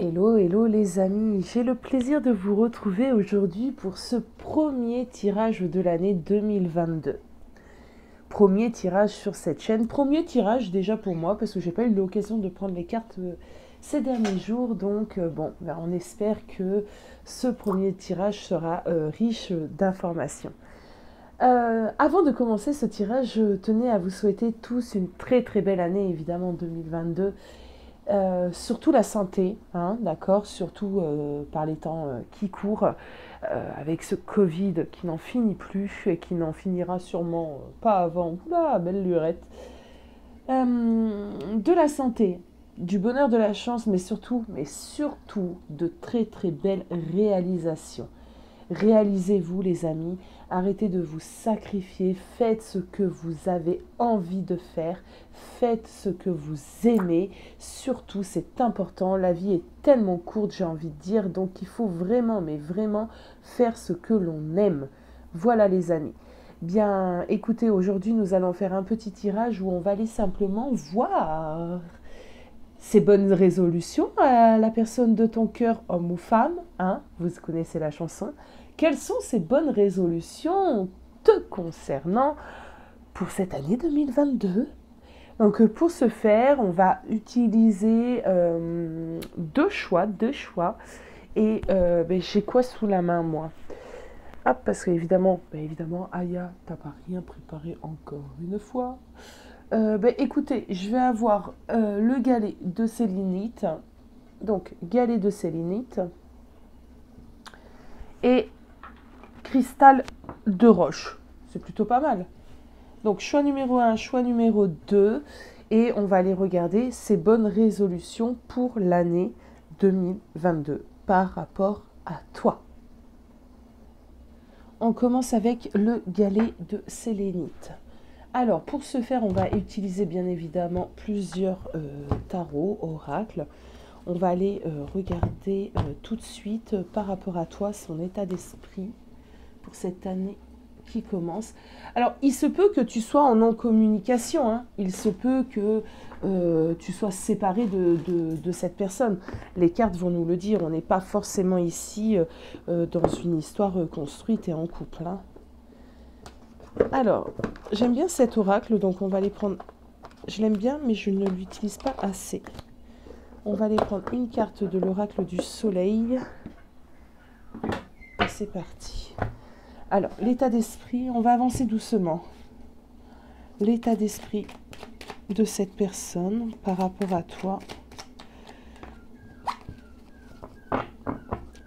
Hello, hello les amis, j'ai le plaisir de vous retrouver aujourd'hui pour ce premier tirage de l'année 2022. Premier tirage sur cette chaîne, premier tirage déjà pour moi parce que j'ai pas eu l'occasion de prendre les cartes ces derniers jours, donc on espère que ce premier tirage sera riche d'informations. Avant de commencer ce tirage, je tenais à vous souhaiter tous une très très belle année évidemment 2022. Surtout la santé, hein, d'accord, surtout par les temps qui courent, avec ce Covid qui n'en finit plus et qui n'en finira sûrement pas avant. Oula, belle lurette. De la santé, du bonheur, de la chance, mais surtout de très très belles réalisations. Réalisez-vous les amis, arrêtez de vous sacrifier, faites ce que vous avez envie de faire, faites ce que vous aimez, surtout c'est important, la vie est tellement courte j'ai envie de dire, donc il faut vraiment, mais vraiment faire ce que l'on aime. Voilà les amis. Bien écoutez, aujourd'hui nous allons faire un petit tirage où on va aller simplement voir ces bonnes résolutions à la personne de ton cœur, homme ou femme, hein, vous connaissez la chanson. Quelles sont ces bonnes résolutions te concernant pour cette année 2022 ? Donc pour ce faire, on va utiliser deux choix. Et j'ai quoi sous la main moi ? Hop, parce qu'évidemment, Aya, t'as pas rien préparé encore une fois. Écoutez, je vais avoir le galet de sélénite. Donc, galet de sélénite. Et cristal de roche. C'est plutôt pas mal. Donc, choix numéro 1, choix numéro 2. Et on va aller regarder ces bonnes résolutions pour l'année 2022 par rapport à toi. On commence avec le galet de sélénite. Alors, pour ce faire, on va utiliser bien évidemment plusieurs tarots, oracles. On va aller regarder tout de suite par rapport à toi son état d'esprit pour cette année qui commence. Alors, il se peut que tu sois en non-communication, hein. Il se peut que tu sois séparé de cette personne. Les cartes vont nous le dire, on n'est pas forcément ici dans une histoire construite et en couple, hein. Alors, j'aime bien cet oracle, donc on va les prendre. Je l'aime bien, mais je ne l'utilise pas assez. On va aller prendre une carte de l'oracle du soleil. Et c'est parti. Alors, l'état d'esprit, on va avancer doucement. L'état d'esprit de cette personne par rapport à toi.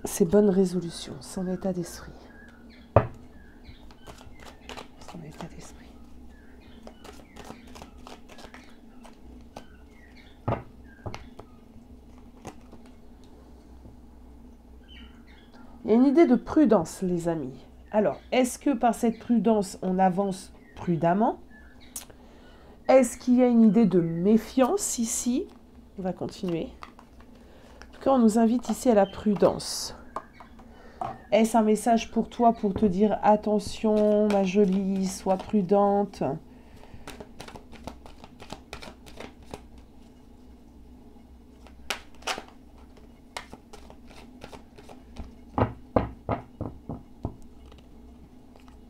Ses bonnes résolutions, son état d'esprit. Son état d'esprit. Il y a une idée de prudence, les amis. Alors, est-ce que par cette prudence, on avance prudemment ? Est-ce qu'il y a une idée de méfiance ici ? On va continuer. En tout cas, on nous invite ici à la prudence. Est-ce un message pour toi pour te dire « Attention, ma jolie, sois prudente » ?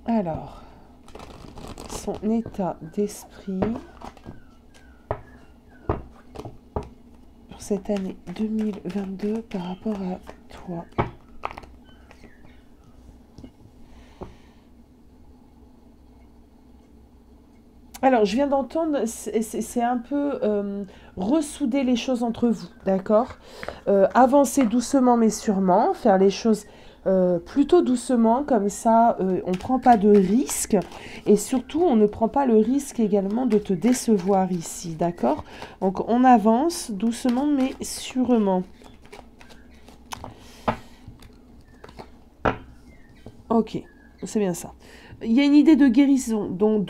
Alors, son état d'esprit pour cette année 2022 par rapport à toi. Alors, je viens d'entendre, c'est un peu ressouder les choses entre vous, d'accord ? Avancer doucement mais sûrement, faire les choses plutôt doucement, comme ça on ne prend pas de risque et surtout on ne prend pas le risque également de te décevoir ici, d'accord ? Donc on avance doucement mais sûrement. Ok, c'est bien ça. Il y a une idée de guérison, donc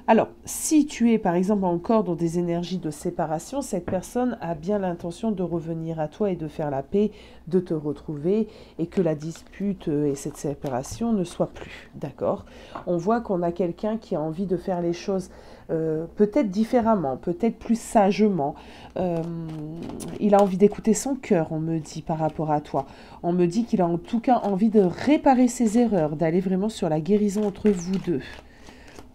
Alors, si tu es par exemple encore dans des énergies de séparation, cette personne a bien l'intention de revenir à toi et de faire la paix, de te retrouver et que la dispute et cette séparation ne soient plus, d'accord? On voit qu'on a quelqu'un qui a envie de faire les choses peut-être différemment, peut-être plus sagement. Il a envie d'écouter son cœur, on me dit, par rapport à toi. On me dit qu'il a en tout cas envie de réparer ses erreurs, d'aller vraiment sur la guérison entre vous deux.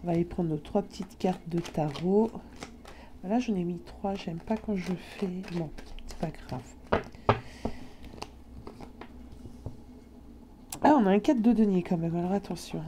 On va aller prendre nos 3 petites cartes de tarot. Voilà, j'en ai mis 3. J'aime pas quand je fais... Bon, c'est pas grave. Ah, on a un 4 de denier quand même. Alors attention.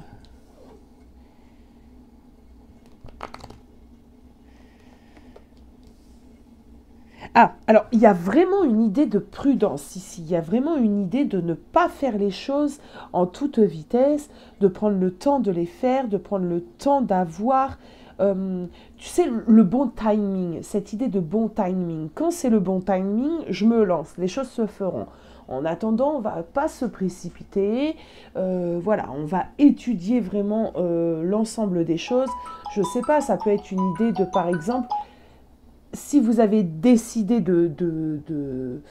Ah, alors, il y a vraiment une idée de prudence ici. Il y a vraiment une idée de ne pas faire les choses en toute vitesse, de prendre le temps de les faire, de prendre le temps d'avoir, tu sais, le bon timing, cette idée de bon timing. Quand c'est le bon timing, je me lance, les choses se feront. En attendant, on ne va pas se précipiter. Voilà, on va étudier vraiment l'ensemble des choses. Je ne sais pas, ça peut être une idée de, par exemple, si vous avez décidé de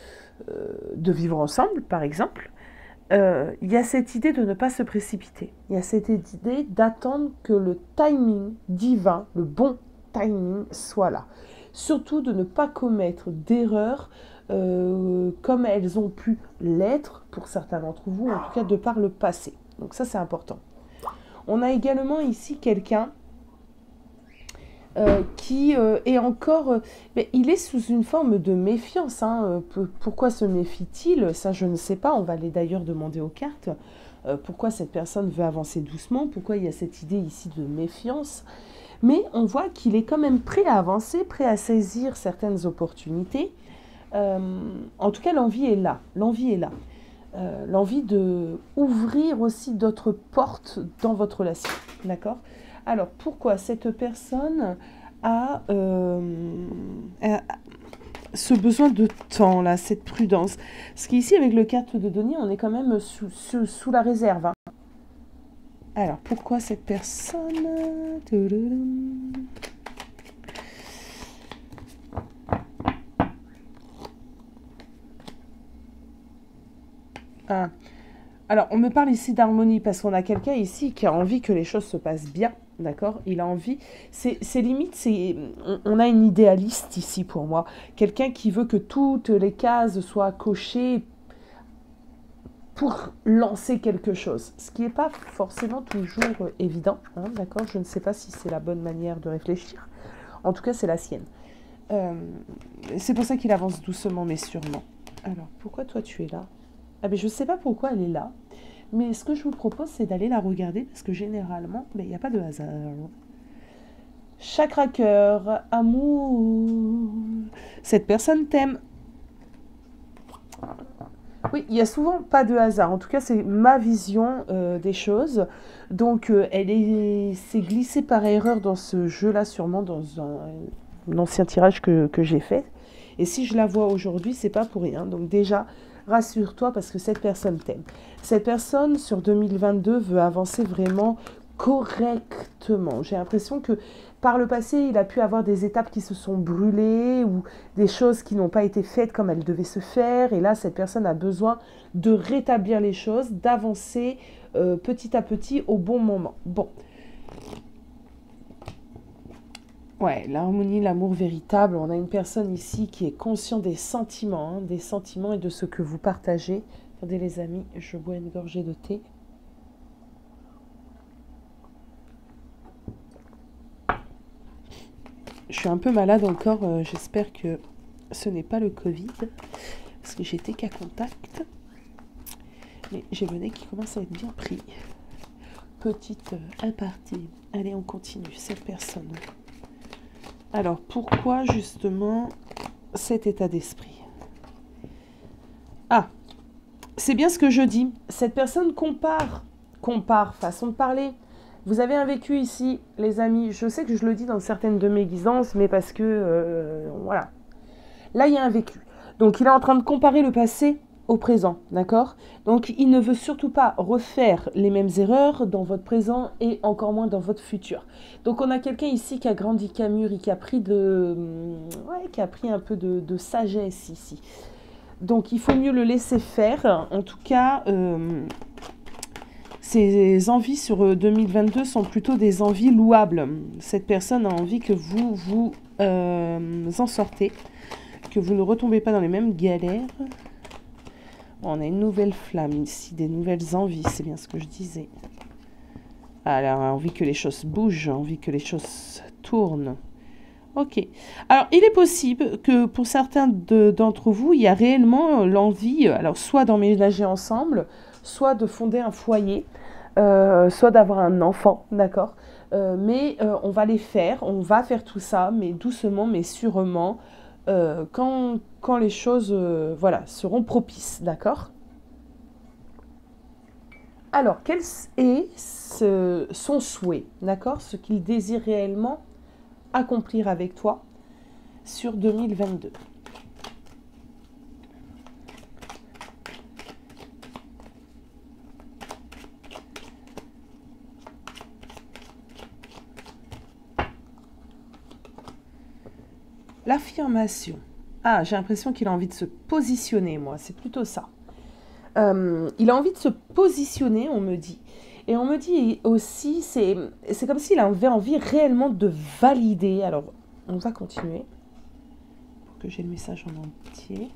vivre ensemble, par exemple, il y a cette idée de ne pas se précipiter. Il y a cette idée d'attendre que le timing divin, le bon timing, soit là. Surtout de ne pas commettre d'erreurs comme elles ont pu l'être pour certains d'entre vous, en tout cas de par le passé. Donc ça, c'est important. On a également ici quelqu'un qui est encore... mais il est sous une forme de méfiance. Hein. Pourquoi se méfie-t-il? Ça, je ne sais pas. On va aller d'ailleurs demander aux cartes. Pourquoi cette personne veut avancer doucement? Pourquoi il y a cette idée ici de méfiance? Mais on voit qu'il est quand même prêt à avancer, prêt à saisir certaines opportunités. En tout cas, l'envie est là. L'envie est là. L'envie de ouvrir aussi d'autres portes dans votre relation. D'accord? Alors, pourquoi cette personne a ce besoin de temps, là, cette prudence? Parce qu'ici, avec le carte de denier, on est quand même sous la réserve. Hein. Alors, pourquoi cette personne... Ah. Alors, on me parle ici d'harmonie parce qu'on a quelqu'un ici qui a envie que les choses se passent bien. D'accord? Il a envie. C'est limite, on a une idéaliste ici pour moi. Quelqu'un qui veut que toutes les cases soient cochées pour lancer quelque chose. Ce qui n'est pas forcément toujours évident. Hein, d'accord? Je ne sais pas si c'est la bonne manière de réfléchir. En tout cas, c'est la sienne. C'est pour ça qu'il avance doucement mais sûrement. Alors, pourquoi toi tu es là? Ah ben, je ne sais pas pourquoi elle est là. Mais ce que je vous propose, c'est d'aller la regarder parce que généralement, il n'y a pas de hasard. Chakra cœur, amour. Cette personne t'aime. Oui, il n'y a souvent pas de hasard. En tout cas, c'est ma vision des choses. Donc, elle s'est glissée par erreur dans ce jeu-là, sûrement dans un ancien tirage que j'ai fait. Et si je la vois aujourd'hui, c'est pas pour rien. Donc déjà, rassure-toi parce que cette personne t'aime. Cette personne, sur 2022, veut avancer vraiment correctement. J'ai l'impression que par le passé, il a pu avoir des étapes qui se sont brûlées ou des choses qui n'ont pas été faites comme elles devaient se faire. Et là, cette personne a besoin de rétablir les choses, d'avancer petit à petit au bon moment. Bon. Ouais, l'harmonie, l'amour véritable. On a une personne ici qui est consciente des sentiments et de ce que vous partagez. Attendez les amis, je bois une gorgée de thé. Je suis un peu malade encore, j'espère que ce n'est pas le Covid, parce que j'étais qu'à contact. Mais j'ai le nez qui commence à être bien pris. Petite aparté. Allez, on continue, cette personne. Alors, pourquoi justement cet état d'esprit? Ah, c'est bien ce que je dis. Cette personne compare, façon de parler. Vous avez un vécu ici, les amis. Je sais que je le dis dans certaines de mes guisances, mais parce que, voilà. Là, il y a un vécu. Donc, il est en train de comparer le passé au présent, d'accord? Donc, il ne veut surtout pas refaire les mêmes erreurs dans votre présent et encore moins dans votre futur. Donc, on a quelqu'un ici qui a grandi, qui a mûri, qui a pris qui a pris un peu de sagesse ici. Donc, il faut mieux le laisser faire. En tout cas, ses envies sur 2022 sont plutôt des envies louables. Cette personne a envie que vous vous en sortez, que vous ne retombez pas dans les mêmes galères. On a une nouvelle flamme ici, des nouvelles envies, c'est bien ce que je disais. Alors, envie que les choses bougent, envie que les choses tournent. Ok. Alors, il est possible que pour certains d'entre vous, il y a réellement l'envie, alors soit d'emménager ensemble, soit de fonder un foyer, soit d'avoir un enfant, d'accord? Mais on va on va faire tout ça, mais doucement, mais sûrement, quand les choses voilà, seront propices, d'accord? Alors, quel est son souhait, d'accord? Ce qu'il désire réellement accomplir avec toi sur 2022. L'affirmation. Ah, j'ai l'impression qu'il a envie de se positionner, moi. C'est plutôt ça. Il a envie de se positionner, on me dit. Et on me dit aussi, c'est comme s'il avait envie réellement de valider. Alors, on va continuer pour que j'ai le message en entier.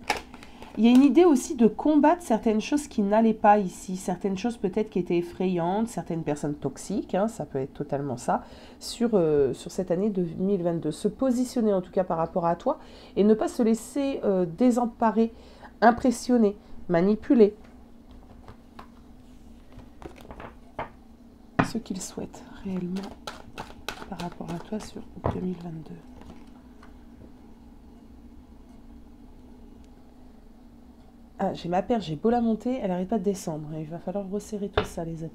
Il y a une idée aussi de combattre certaines choses qui n'allaient pas ici, certaines choses peut-être qui étaient effrayantes, certaines personnes toxiques, hein, ça peut être totalement ça, sur cette année 2022. Se positionner en tout cas par rapport à toi et ne pas se laisser désemparer, impressionner, manipuler. Ce qu'il souhaite réellement par rapport à toi sur 2022. Ah, j'ai ma paire, j'ai beau la monter, elle n'arrête pas de descendre. Il va falloir resserrer tout ça, les amis.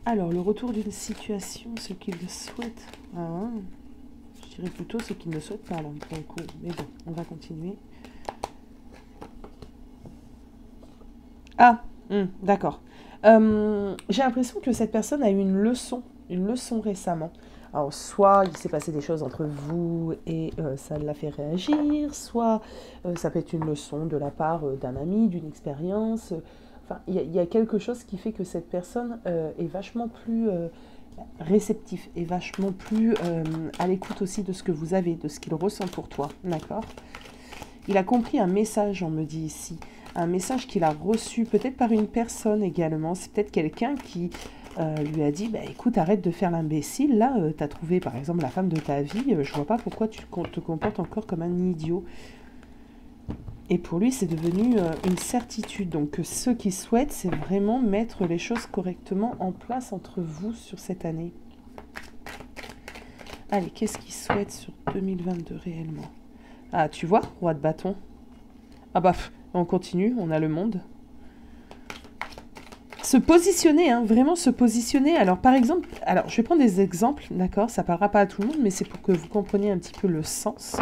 Alors, le retour d'une situation, ce qu'il souhaite. Ah, je dirais plutôt ce qu'il ne souhaite pas, là, pour le coup. Mais bon, on va continuer. Ah, d'accord. J'ai l'impression que cette personne a eu une leçon récemment. Alors, soit il s'est passé des choses entre vous et ça l'a fait réagir, soit ça peut être une leçon de la part d'un ami, d'une expérience. Enfin, il y a quelque chose qui fait que cette personne est vachement plus réceptif, est vachement plus à l'écoute aussi de ce que vous avez, de ce qu'il ressent pour toi, d'accord? Il a compris un message, on me dit ici, un message qu'il a reçu peut-être par une personne également. C'est peut-être quelqu'un qui lui a dit, bah, écoute, arrête de faire l'imbécile, là, tu as trouvé par exemple la femme de ta vie, je vois pas pourquoi tu te comportes encore comme un idiot. Et pour lui, c'est devenu une certitude. Donc ce qu'il souhaite, c'est vraiment mettre les choses correctement en place entre vous sur cette année. Allez, qu'est-ce qu'il souhaite sur 2022 réellement? Ah, tu vois, roi de bâton. Ah bah, on continue, on a le monde. Se positionner, hein, vraiment se positionner. Alors, par exemple, alors je vais prendre des exemples, d'accord? Ça parlera pas à tout le monde, mais c'est pour que vous compreniez un petit peu le sens.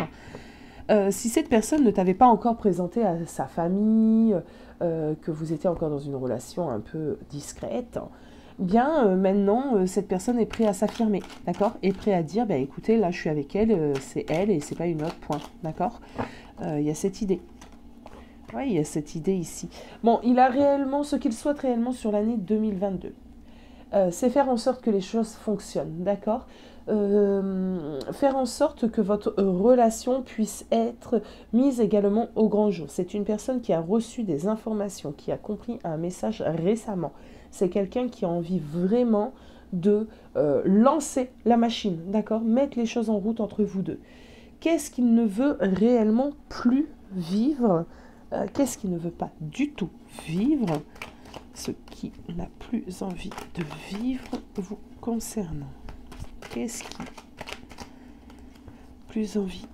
Si cette personne ne t'avait pas encore présenté à sa famille, que vous étiez encore dans une relation un peu discrète, bien maintenant, cette personne est prête à s'affirmer, d'accord? Est prête à dire, bah, écoutez, là, je suis avec elle, c'est elle et c'est pas une autre, point, d'accord? Il y a cette idée. Oui, il y a cette idée ici. Bon, il a réellement ce qu'il souhaite réellement sur l'année 2022. C'est faire en sorte que les choses fonctionnent, d'accord? Faire en sorte que votre relation puisse être mise également au grand jour. C'est une personne qui a reçu des informations, qui a compris un message récemment. C'est quelqu'un qui a envie vraiment de lancer la machine, d'accord? Mettre les choses en route entre vous deux. Qu'est-ce qu'il ne veut réellement plus vivre? Qu'est-ce qu'il ne veut pas du tout vivre? Ce qui n'a plus envie de vivre vous concernant. Qu'est-ce qui n'a plus envie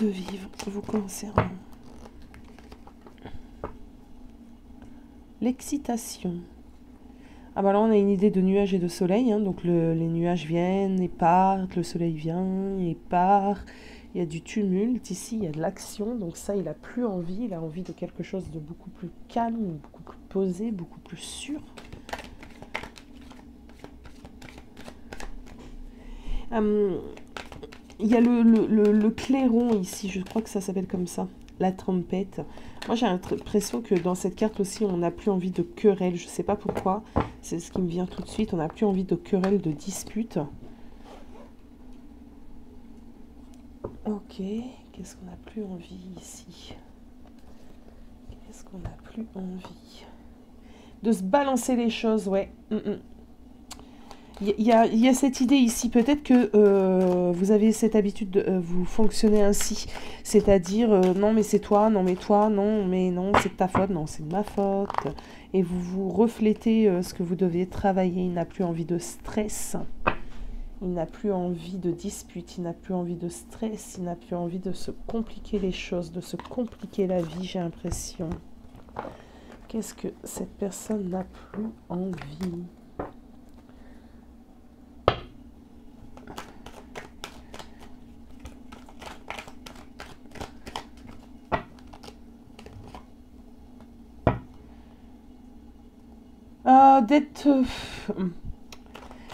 de vivre vous concernant? L'excitation. Ah bah là on a une idée de nuages et de soleil, hein, donc les nuages viennent et partent, le soleil vient et part. Il Il y a du tumulte ici, il y a de l'action. Donc ça, il n'a plus envie. Il a envie de quelque chose de beaucoup plus calme, beaucoup plus posé, beaucoup plus sûr. Il y a le clairon ici, je crois que ça s'appelle comme ça, la trompette. Moi, j'ai l'impression que dans cette carte aussi, on n'a plus envie de querelle. Je ne sais pas pourquoi, c'est ce qui me vient tout de suite. On n'a plus envie de querelle, de dispute. Ok, qu'est-ce qu'on n'a plus envie ici? Qu'est-ce qu'on n'a plus envie? De se balancer les choses, ouais. Il y a cette idée ici, peut-être que vous avez cette habitude de vous fonctionner ainsi, c'est-à-dire non mais c'est toi, non mais toi, non mais non c'est de ta faute, non c'est de ma faute, et vous vous reflétez ce que vous devez travailler. Il n'a plus envie de stress, il n'a plus envie de dispute, il n'a plus envie de stress, il n'a plus envie de se compliquer les choses, de se compliquer la vie, j'ai l'impression. Qu'est-ce que cette personne n'a plus envie ?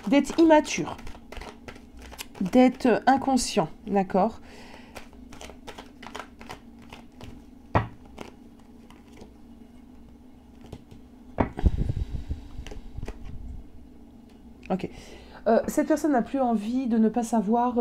D'être immature, d'être inconscient, d'accord? Ok. Cette personne n'a plus envie de ne pas savoir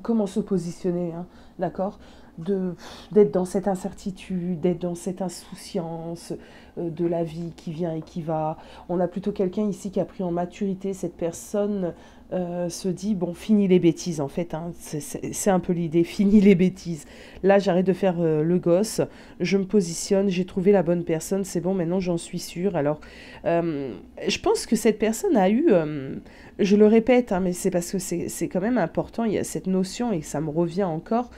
comment se positionner, hein, d'accord? D'être dans cette incertitude, d'être dans cette insouciance de la vie qui vient et qui va. On a plutôt quelqu'un ici qui a pris en maturité. Cette personne se dit, bon, fini les bêtises en fait, hein, c'est un peu l'idée, fini les bêtises. Là, j'arrête de faire le gosse, je me positionne, j'ai trouvé la bonne personne, c'est bon, maintenant j'en suis sûre. Alors, je pense que cette personne a eu... je le répète, hein, mais c'est parce que c'est quand même important, il y a cette notion et ça me revient encore.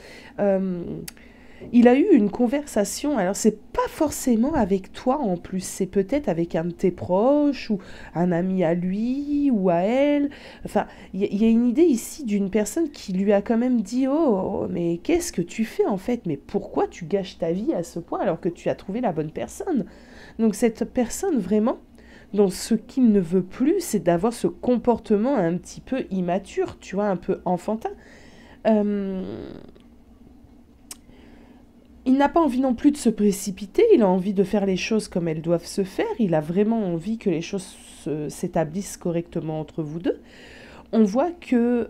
Il a eu une conversation, alors c'est pas forcément avec toi en plus, c'est peut-être avec un de tes proches ou un ami à lui ou à elle. Enfin, il y a une idée ici d'une personne qui lui a quand même dit « Oh, mais qu'est-ce que tu fais en fait? Mais pourquoi tu gâches ta vie à ce point alors que tu as trouvé la bonne personne ?» Donc cette personne vraiment... Donc, ce qu'il ne veut plus, c'est d'avoir ce comportement un petit peu immature, tu vois, un peu enfantin. Il n'a pas envie non plus de se précipiter, il a envie de faire les choses comme elles doivent se faire, il a vraiment envie que les choses s'établissent correctement entre vous deux. On voit que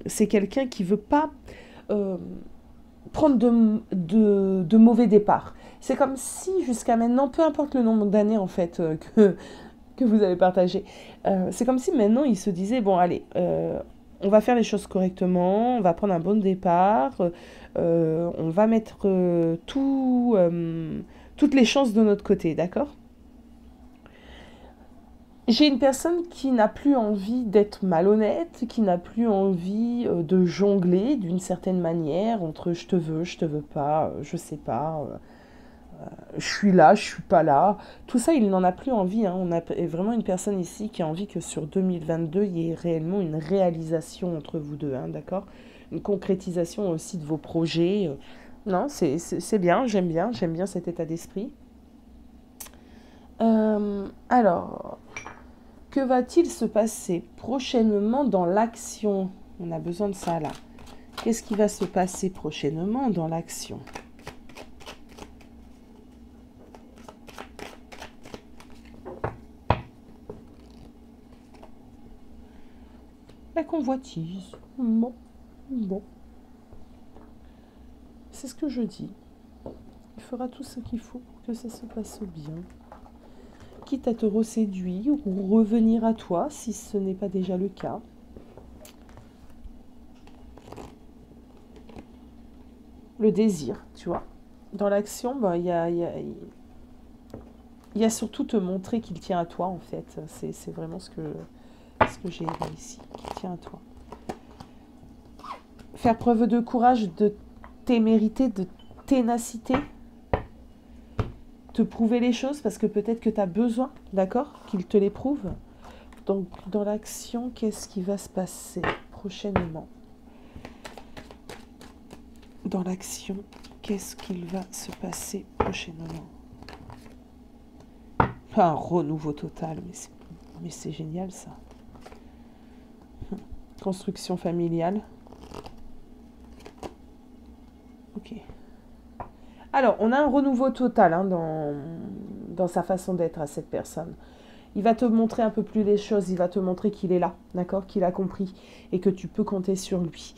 c'est quelqu'un qui ne veut pas prendre de mauvais départs. C'est comme si jusqu'à maintenant, peu importe le nombre d'années en fait que vous avez partagé, c'est comme si maintenant il se disait, bon allez, on va faire les choses correctement, on va prendre un bon départ, on va mettre toutes les chances de notre côté, d'accord ? J'ai une personne qui n'a plus envie d'être malhonnête, qui n'a plus envie de jongler d'une certaine manière entre je te veux pas, je sais pas, je suis là, je suis pas là. Tout ça, il n'en a plus envie, hein. On a vraiment une personne ici qui a envie que sur 2022, il y ait réellement une réalisation entre vous deux, hein, d'accord ? Une concrétisation aussi de vos projets. Non, c'est bien, j'aime bien cet état d'esprit. Alors... Que va-t-il se passer prochainement dans l'action? On a besoin de ça là. Qu'est-ce qui va se passer prochainement dans l'action? La convoitise. Bon. C'est ce que je dis. Il fera tout ce qu'il faut pour que ça se passe bien. Quitte à te reséduire ou revenir à toi si ce n'est pas déjà le cas. Le désir, tu vois. Dans l'action, il y a surtout te montrer qu'il tient à toi, en fait. C'est vraiment ce que j'ai ici, qu'il tient à toi. Faire preuve de courage, de témérité, de ténacité. Te prouver les choses parce que peut-être que tu as besoin, d'accord, qu'il te les prouve. Donc, dans l'action, qu'est-ce qui va se passer prochainement? dans l'action, qu'est-ce qu'il va se passer prochainement? Un renouveau total, mais c'est génial ça. Construction familiale. Ok. Alors, on a un renouveau total hein, dans sa façon d'être à cette personne. Il va te montrer un peu plus les choses, il va te montrer qu'il est là, d'accord, qu'il a compris et que tu peux compter sur lui.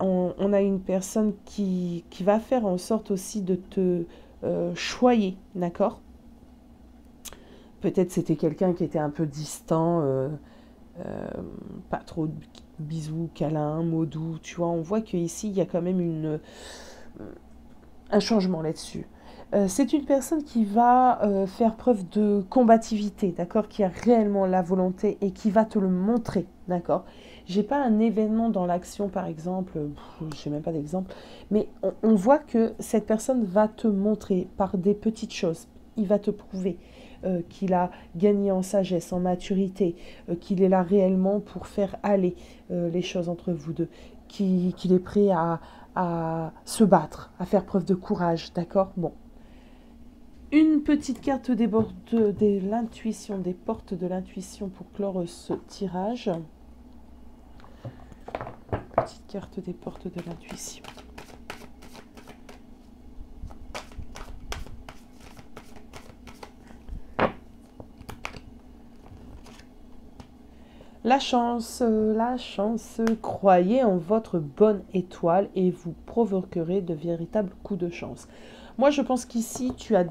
On a une personne qui va faire en sorte aussi de te choyer, d'accord. Peut-être c'était quelqu'un qui était un peu distant, pas trop de bisous, câlins, mots doux, tu vois. On voit qu'ici, il y a quand même un changement là-dessus. C'est une personne qui va faire preuve de combativité, d'accord, qui a réellement la volonté et qui va te le montrer, d'accord. J'ai pas un événement dans l'action, par exemple, je n'ai même pas d'exemple, mais on voit que cette personne va te montrer par des petites choses. Il va te prouver qu'il a gagné en sagesse, en maturité, qu'il est là réellement pour faire aller les choses entre vous deux, qu'il est prêt à se battre, à faire preuve de courage, d'accord. Bon. Une petite carte de l'intuition, des portes de l'intuition pour clore ce tirage. Petite carte des portes de l'intuition. La chance, croyez en votre bonne étoile et vous provoquerez de véritables coups de chance. Moi, je pense qu'ici, tu as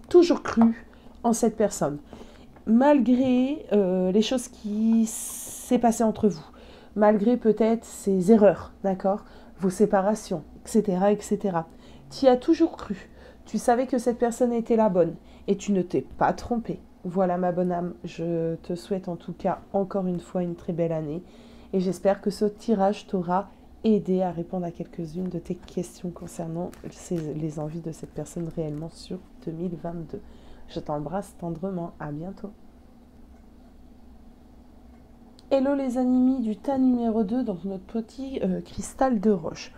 toujours cru en cette personne, malgré les choses qui s'est passées entre vous, malgré peut-être ses erreurs, d'accord, vos séparations, etc., etc. Tu y as toujours cru. Tu savais que cette personne était la bonne et tu ne t'es pas trompé. Voilà ma bonne âme, je te souhaite en tout cas encore une fois une très belle année et j'espère que ce tirage t'aura aidé à répondre à quelques-unes de tes questions concernant les envies de cette personne réellement sur 2022. Je t'embrasse tendrement, à bientôt. Hello les animés du tas numéro 2, donc notre petit cristal de roche.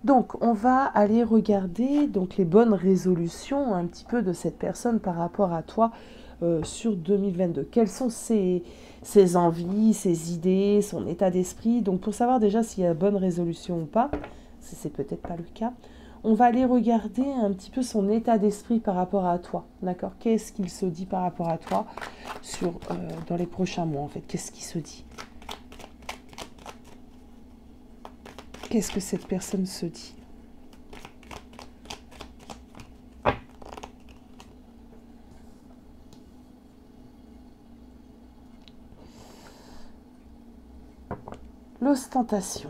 Donc on va aller regarder donc les bonnes résolutions un petit peu de cette personne par rapport à toi sur 2022. Quelles sont ses envies, ses idées, son état d'esprit. Donc pour savoir déjà s'il y a bonne résolution ou pas, si c'est peut-être pas le cas, on va aller regarder un petit peu son état d'esprit par rapport à toi. D'accord? Qu'est-ce qu'il se dit par rapport à toi dans les prochains mois en fait? Qu'est-ce qu'il se dit? Qu'est-ce que cette personne se dit? L'ostentation.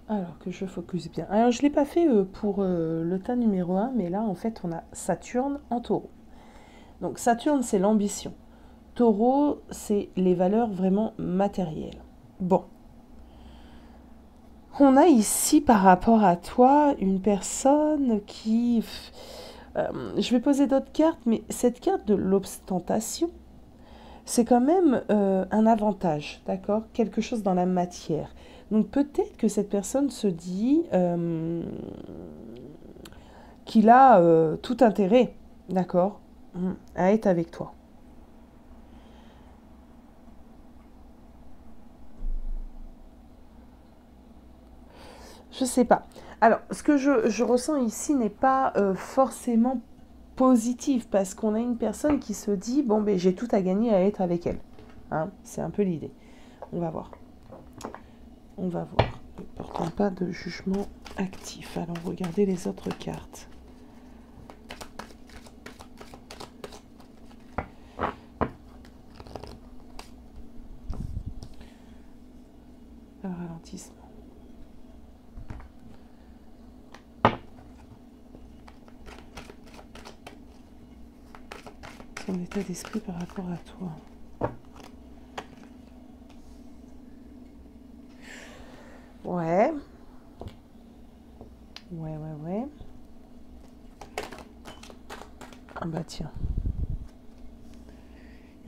Alors que je focus bien. Alors je ne l'ai pas fait pour le tas numéro 1, mais là en fait on a Saturne en taureau. Donc Saturne c'est l'ambition. Taureau c'est les valeurs vraiment matérielles. Bon. On a ici par rapport à toi une personne qui... je vais poser d'autres cartes, mais cette carte de l'ostentation, c'est quand même un avantage, d'accord? Quelque chose dans la matière. Donc peut-être que cette personne se dit qu'il a tout intérêt, d'accord, à être avec toi. Je sais pas. Alors, ce que je ressens ici n'est pas forcément positif, parce qu'on a une personne qui se dit, bon, ben, j'ai tout à gagner à être avec elle. Hein, c'est un peu l'idée. On va voir. On va voir. Ne portons pas de jugement actif. Alors, regardez les autres cartes. Un ralentissement. Son état d'esprit par rapport à toi. Ouais. Ouais. Ah bah tiens.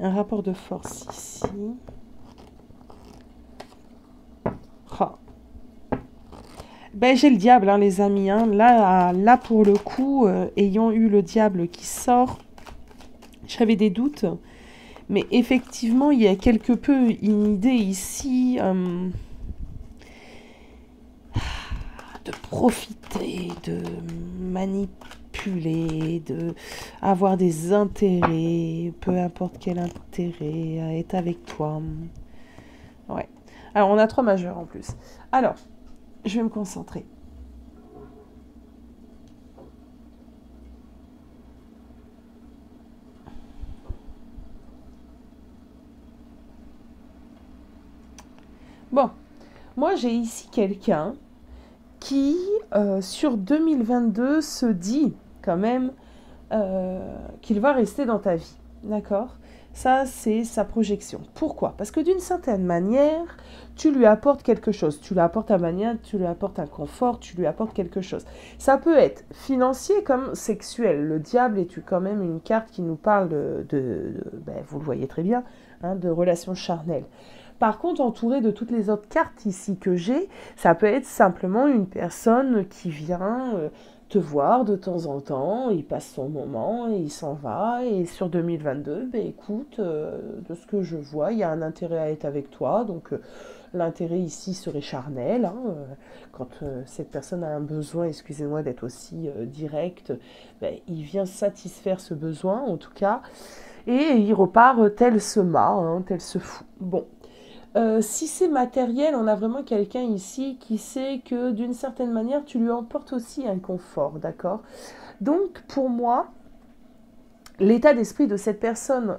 un rapport de force ici. Oh. Ben, j'ai le diable, hein, les amis. Hein. Là, pour le coup, ayant eu le diable qui sort, j'avais des doutes. Mais effectivement, il y a quelque peu une idée ici de profiter, de manipuler, de avoir des intérêts, peu importe quel intérêt, à être avec toi. Ouais. Alors, on a 3 majeurs en plus. Alors, je vais me concentrer. Bon, moi j'ai ici quelqu'un qui, sur 2022, se dit quand même qu'il va rester dans ta vie. D'accord ? Ça, c'est sa projection. Pourquoi ? Parce que d'une certaine manière, tu lui apportes quelque chose. Tu lui apportes un manière, tu lui apportes un confort, tu lui apportes quelque chose. Ça peut être financier comme sexuel. Le diable est quand même une carte qui nous parle ben, vous le voyez très bien, hein, de relations charnelles. Par contre, entouré de toutes les autres cartes ici que j'ai, ça peut être simplement une personne qui vient te voir de temps en temps, il passe son moment, et il s'en va, et sur 2022, ben écoute, de ce que je vois, il y a un intérêt à être avec toi, donc l'intérêt ici serait charnel, hein, quand cette personne a un besoin, excusez-moi d'être aussi direct, ben, il vient satisfaire ce besoin en tout cas, et il repart tel se mat, hein, tel se fout. Bon. Si c'est matériel, on a vraiment quelqu'un ici qui sait que d'une certaine manière, tu lui emportes aussi un confort, d'accord ? Donc, pour moi, l'état d'esprit de cette personne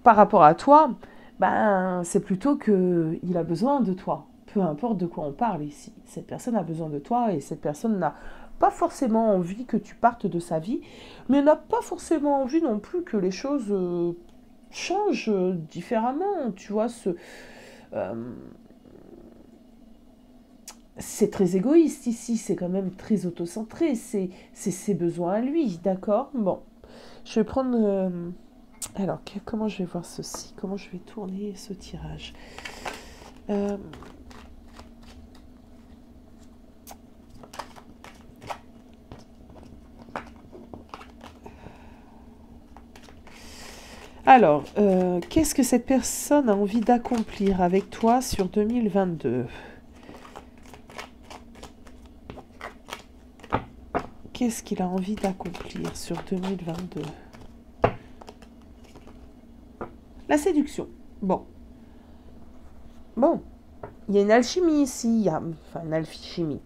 par rapport à toi, ben, c'est plutôt qu'il a besoin de toi. Peu importe de quoi on parle ici. Cette personne a besoin de toi et cette personne n'a pas forcément envie que tu partes de sa vie, mais n'a pas forcément envie non plus que les choses change différemment, tu vois, c'est très égoïste ici, c'est quand même très autocentré, c'est ses besoins à lui, d'accord ? Bon, je vais prendre... alors, comment je vais voir ceci ? Comment je vais tourner ce tirage ? Alors, qu'est-ce que cette personne a envie d'accomplir avec toi sur 2022 ? Qu'est-ce qu'il a envie d'accomplir sur 2022 ? La séduction. Bon. Bon. Il y a une alchimie ici. Enfin, une alchimie.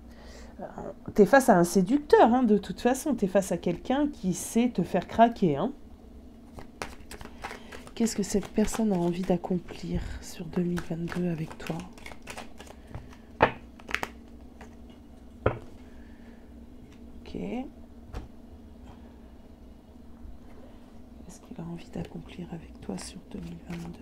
T'es face à un séducteur, hein, de toute façon. T'es face à quelqu'un qui sait te faire craquer, hein. Qu'est-ce que cette personne a envie d'accomplir sur 2022 avec toi ? Ok. Qu'est-ce qu'il a envie d'accomplir avec toi sur 2022 ?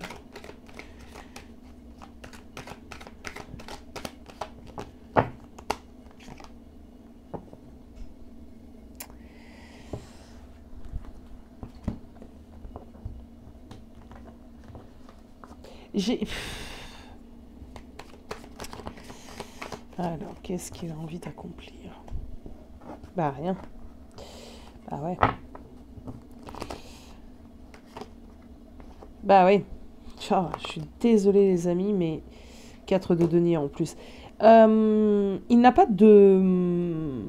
Alors, qu'est-ce qu'il a envie d'accomplir ? Bah, rien. Bah ouais. Bah oui. Oh, je suis désolée les amis, mais 4 de denier en plus. Il n'a pas de...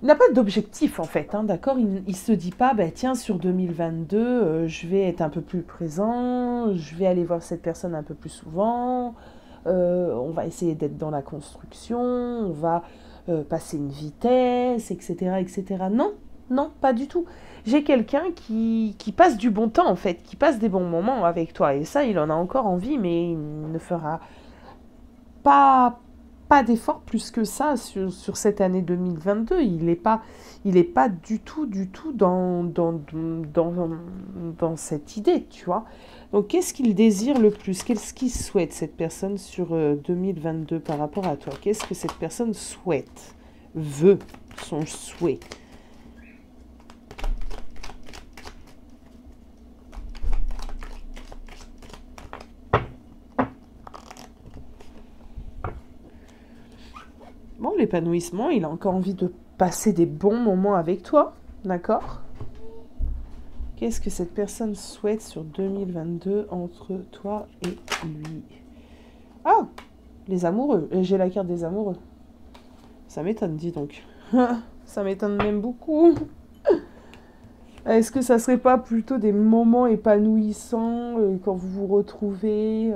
Il n'a pas d'objectif en fait, hein, d'accord ? Il se dit pas, bah, tiens, sur 2022, je vais être un peu plus présent, je vais aller voir cette personne un peu plus souvent, on va essayer d'être dans la construction, on va passer une vitesse, etc., etc. Non, non, pas du tout. J'ai quelqu'un qui passe du bon temps en fait, qui passe des bons moments avec toi, et ça, il en a encore envie, mais il ne fera pas d'effort plus que ça sur cette année 2022. Il n'est pas du tout dans cette idée, tu vois. Donc, qu'est-ce qu'il désire le plus ? Qu'est-ce qu'il souhaite, cette personne, sur 2022 par rapport à toi ? Qu'est-ce que cette personne souhaite ? Veut, son souhait ? l'épanouissement, il a encore envie de passer des bons moments avec toi, d'accord? Qu'est-ce que cette personne souhaite sur 2022 entre toi et lui? Ah, les amoureux. J'ai la carte des amoureux. Ça m'étonne, dis donc. Ça m'étonne même beaucoup. Est-ce que ça serait pas plutôt des moments épanouissants quand vous vous retrouvez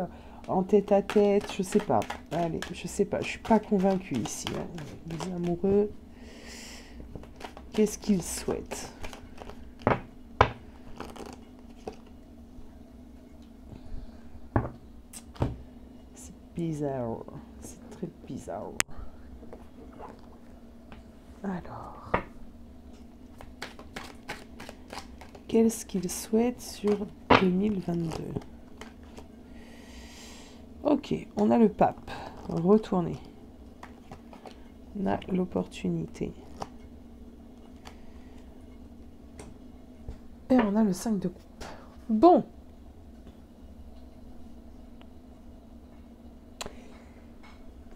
en tête à tête? Je sais pas. Allez, je sais pas. Je suis pas convaincue ici. Hein. Les amoureux, qu'est-ce qu'ils souhaitent? C'est bizarre. C'est très bizarre. Alors, qu'est-ce qu'ils souhaitent sur 2022? Ok, on a le pape. Retourner. On a l'opportunité. Et on a le 5 de coupe. Bon.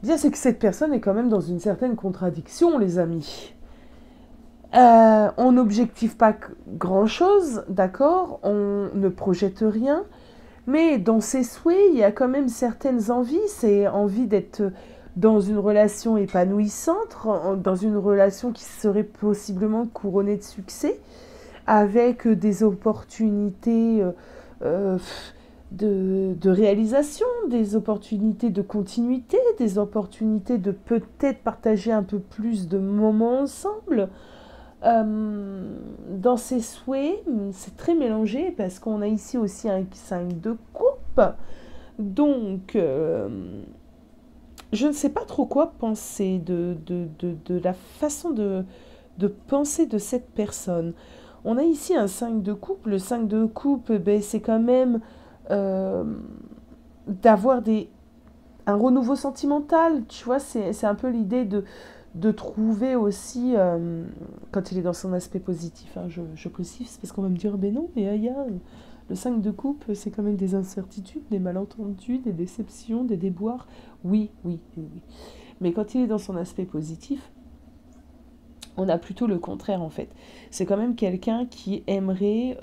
Bien, c'est que cette personne est quand même dans une certaine contradiction, les amis. On n'objective pas grand-chose, d'accord? On ne projette rien. Mais dans ses souhaits, il y a quand même certaines envies. C'est envie d'être dans une relation épanouissante, dans une relation qui serait possiblement couronnée de succès, avec des opportunités de réalisation, des opportunités de continuité, des opportunités de peut-être partager un peu plus de moments ensemble. Dans ses souhaits, c'est très mélangé parce qu'on a ici aussi un 5 de coupe. Donc, je ne sais pas trop quoi penser de la façon de penser de cette personne. On a ici un 5 de coupe. Le 5 de coupe, ben, c'est quand même d'avoir un renouveau sentimental. Tu vois, c'est un peu l'idée de trouver aussi, quand il est dans son aspect positif, hein, je précise, parce qu'on va me dire, ben non, mais il y a le 5 de coupe, c'est quand même des incertitudes, des malentendus, des déceptions, des déboires. Oui. Mais quand il est dans son aspect positif, on a plutôt le contraire, en fait. C'est quand même quelqu'un qui aimerait,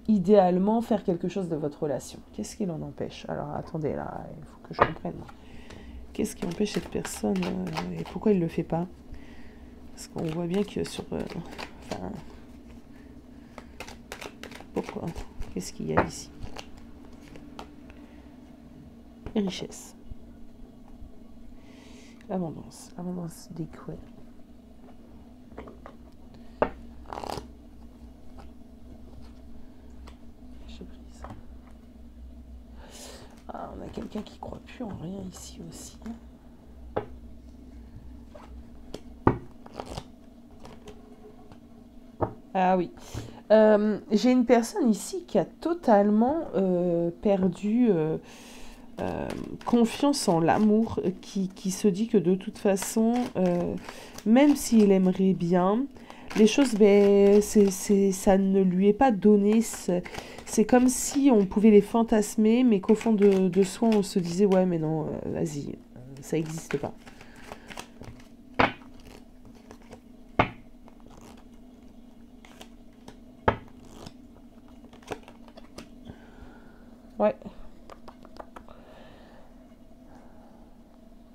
idéalement, faire quelque chose de votre relation. Qu'est-ce qui l'en empêche? Alors, attendez, là, il faut que je comprenne. Qu'est-ce qui empêche cette personne et pourquoi il ne le fait pas? Parce qu'on voit bien que sur... enfin, pourquoi? Qu'est-ce qu'il y a ici? Richesse. L'abondance. L'abondance des coups. Ah, on a quelqu'un qui croit plus en rien ici aussi. Ah oui. J'ai une personne ici qui a totalement perdu confiance en l'amour, qui se dit que de toute façon, même s'il aimerait bien, les choses, ben, ça ne lui est pas donné. C'est comme si on pouvait les fantasmer, mais qu'au fond de soi, on se disait, ouais, mais non, vas-y, ça n'existe pas. Ouais.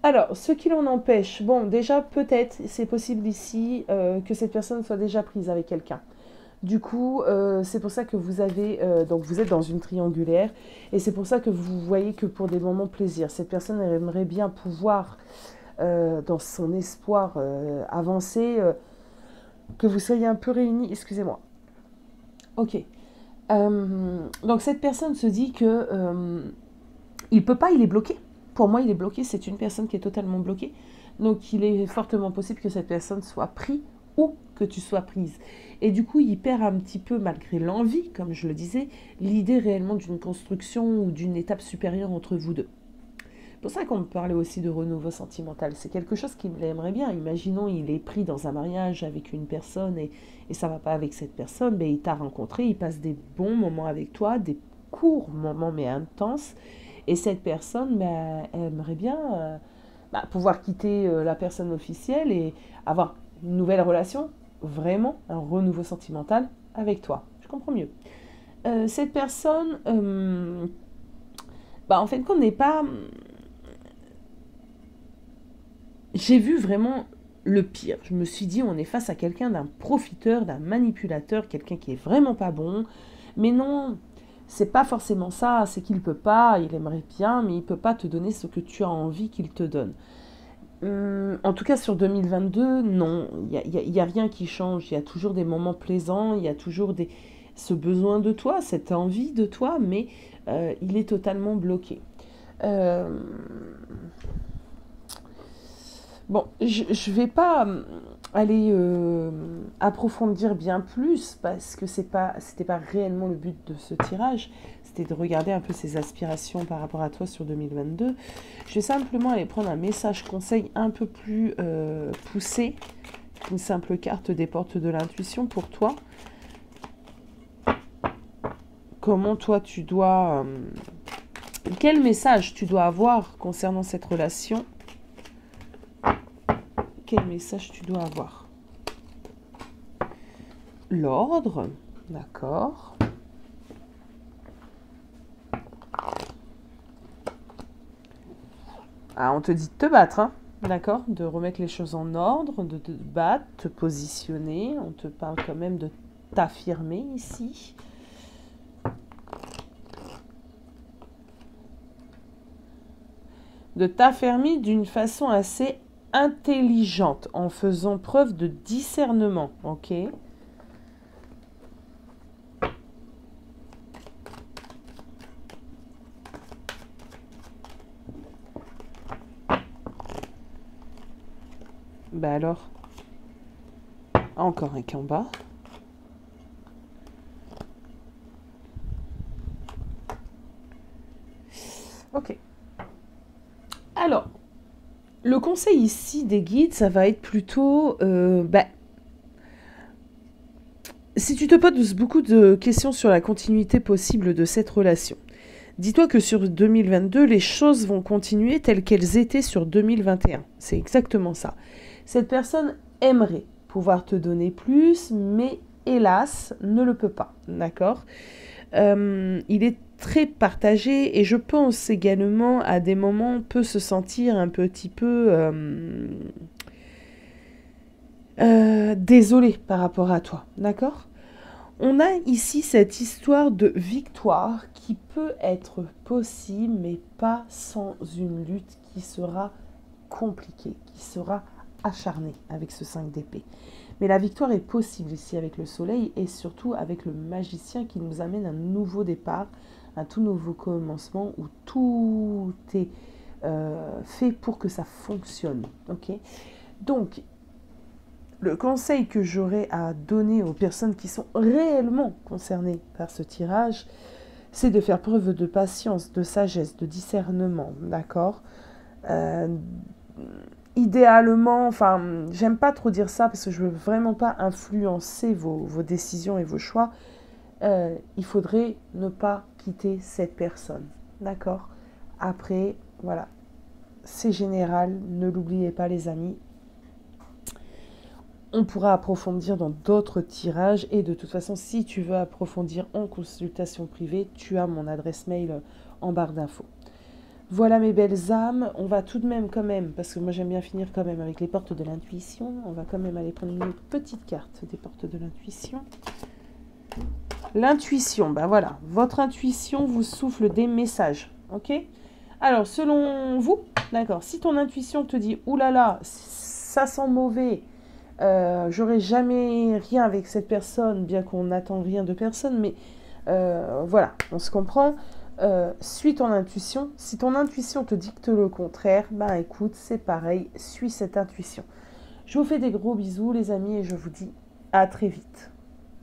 Alors, ce qui l'en empêche, bon, déjà, peut-être, c'est possible ici que cette personne soit déjà prise avec quelqu'un. Du coup, c'est pour ça que vous avez, donc vous êtes dans une triangulaire, et c'est pour ça que vous voyez que pour des moments plaisir, cette personne aimerait bien pouvoir, dans son espoir, avancer, que vous soyez un peu réunis, excusez-moi. Ok. Donc cette personne se dit que il peut pas, il est bloqué. Pour moi, il est bloqué, c'est une personne qui est totalement bloquée. Donc il est fortement possible que cette personne soit prise ou que tu sois prise. Et du coup, il perd un petit peu, malgré l'envie, comme je le disais, l'idée réellement d'une construction ou d'une étape supérieure entre vous deux. C'est pour ça qu'on me parlait aussi de renouveau sentimental. C'est quelque chose qu'il aimerait bien. Imaginons, il est pris dans un mariage avec une personne et ça ne va pas avec cette personne. Ben, il t'a rencontré, il passe des bons moments avec toi, des courts moments mais intenses. Et cette personne, ben, elle aimerait bien pouvoir quitter la personne officielle et avoir une nouvelle relation, vraiment un renouveau sentimental avec toi. Je comprends mieux. Cette personne, en fin de compte, n'est pas... J'ai vu vraiment le pire. Je me suis dit, on est face à quelqu'un d'un profiteur, d'un manipulateur, quelqu'un qui est vraiment pas bon. Mais non, c'est pas forcément ça. C'est qu'il peut pas, il aimerait bien, mais il peut pas te donner ce que tu as envie qu'il te donne. En tout cas, sur 2022, non. Il y a rien qui change. Il y a toujours des moments plaisants. Il y a toujours ce besoin de toi, cette envie de toi, mais il est totalement bloqué. Bon, je vais pas aller approfondir bien plus parce que c'était pas réellement le but de ce tirage. C'était de regarder un peu ses aspirations par rapport à toi sur 2022. Je vais simplement aller prendre un message conseil un peu plus poussé qu'une simple carte des portes de l'intuition pour toi. Comment toi tu dois... quel message tu dois avoir concernant cette relation ? Quel message tu dois avoir? L'ordre, d'accord. Ah, on te dit de te battre, hein, d'accord? De remettre les choses en ordre, de te battre, te positionner. On te parle quand même de t'affirmer ici. De t'affirmer d'une façon assez intelligente, en faisant preuve de discernement, ok? Alors, encore un en bas. Ok. Alors, le conseil ici des guides, ça va être plutôt... si tu te poses beaucoup de questions sur la continuité possible de cette relation, dis-toi que sur 2022, les choses vont continuer telles qu'elles étaient sur 2021. C'est exactement ça. Cette personne aimerait pouvoir te donner plus, mais hélas, ne le peut pas. D'accord ? Il est très partagé et je pense également à des moments peut se sentir un petit peu désolé par rapport à toi. D'accord ? On a ici cette histoire de victoire qui peut être possible, mais pas sans une lutte qui sera compliquée, qui sera acharnée avec ce 5 d'épée. Mais la victoire est possible ici avec le soleil et surtout avec le magicien qui nous amène un nouveau départ, un tout nouveau commencement où tout est fait pour que ça fonctionne. Okay ? Donc, le conseil que j'aurais à donner aux personnes qui sont réellement concernées par ce tirage, c'est de faire preuve de patience, de sagesse, de discernement, d'accord ? Idéalement, j'aime pas trop dire ça parce que je veux vraiment pas influencer vos décisions et vos choix. Il faudrait ne pas quitter cette personne, d'accord ? Après, voilà, c'est général, ne l'oubliez pas les amis. On pourra approfondir dans d'autres tirages et de toute façon, si tu veux approfondir en consultation privée, tu as mon adresse mail en barre d'infos. Voilà mes belles âmes, on va tout de même quand même, parce que moi j'aime bien finir quand même avec les portes de l'intuition, on va quand même aller prendre une petite carte des portes de l'intuition. L'intuition, voilà, votre intuition vous souffle des messages, ok ? Alors, selon vous, d'accord, si ton intuition te dit, oulala, ça sent mauvais, j'aurai jamais rien avec cette personne, bien qu'on n'attend rien de personne, mais voilà, on se comprend. Suis ton intuition. Si ton intuition te dicte le contraire, écoute, c'est pareil, suis cette intuition. Je vous fais des gros bisous les amis et je vous dis à très vite.